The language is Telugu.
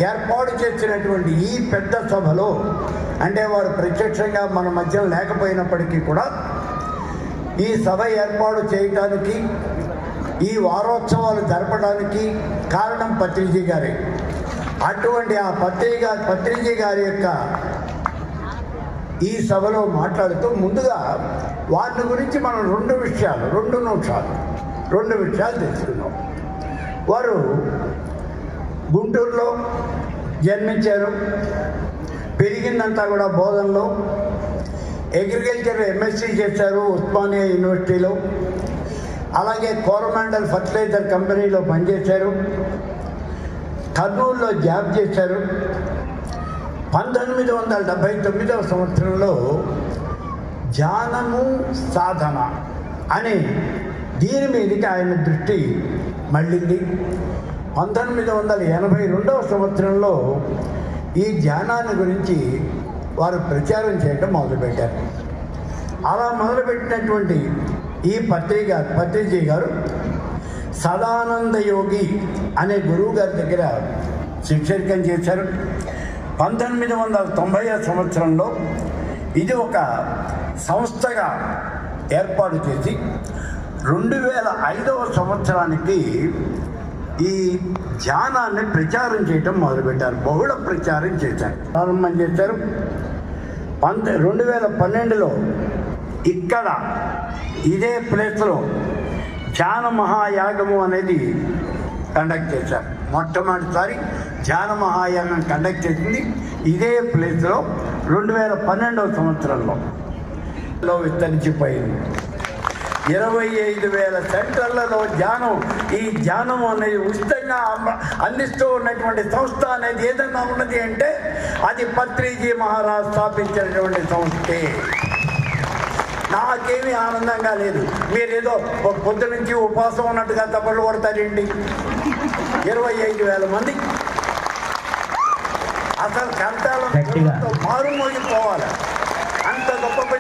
ఏర్పాటు చేసినటువంటి ఈ పెద్ద సభలో అంటే వారు ప్రత్యక్షంగా మన మధ్య లేకపోయినప్పటికీ కూడా ఈ సభ ఏర్పాటు చేయడానికి ఈ వారోత్సవాలు జరపడానికి కారణం పత్రిజీ గారే. అటువంటి ఆ పత్రిజీ గారి యొక్క ఈ సభలో మాట్లాడుతూ ముందుగా వారి గురించి మనం రెండు విషయాలు తెలుసుకున్నాం. వారు గుంటూరులో జన్మించారు, పెరిగిందంతా కూడా బోధనలో. అగ్రికల్చర్ ఎంఎస్సీ చేశారు ఉస్మానియా యూనివర్సిటీలో. అలాగే కోరమాండల్ ఫర్టిలైజర్ కంపెనీలో పనిచేశారు. కర్నూలులో జాబ్ చేశారు. 1979వ సంవత్సరంలో ధ్యానము సాధన అనే దీని మీదకి ఆయన దృష్టి మళ్ళింది. 1982వ సంవత్సరంలో ఈ ధ్యానాన్ని గురించి వారు ప్రచారం చేయడం మొదలుపెట్టారు. అలా మొదలుపెట్టినటువంటి ఈ పత్రిజీ గారు సదానంద యోగి అనే గురువు గారి దగ్గర శిక్షరికం చేశారు. 1990వ సంవత్సరంలో ఇది ఒక సంస్థగా ఏర్పాటు చేసి 2005వ సంవత్సరానికి ఈ ధ్యానాన్ని ప్రచారం చేయటం మొదలుపెట్టారు. బహుళ ప్రచారం చేశారు, ప్రారంభం చేశారు. 2012లో ఇక్కడ ఇదే ప్లేస్లో ధ్యాన మహాయాగము అనేది కండక్ట్ చేశారు. మొట్టమొదటిసారి ధ్యాన మహాయాగం కండక్ట్ చేసింది ఇదే ప్లేస్లో 2012వ సంవత్సరంలో విస్తరించిపోయింది. 25,000 సెంటర్లలో ఈ ధ్యానం అనేది ఉచితంగా అందిస్తూ ఉన్నటువంటి సంస్థ అనేది ఏదన్నా ఉన్నది అంటే అది పత్రిజీ మహారాజ్ స్థాపించినటువంటి సంస్థే. నాకేమీ ఆనందంగా లేదు. మీరేదో పొద్దు నుంచి ఉపవాసం ఉన్నట్టుగా తప్పలు కొడతారండి. 25,000 మంది అసలు కంటాలు మారుమోగిపోవాలి.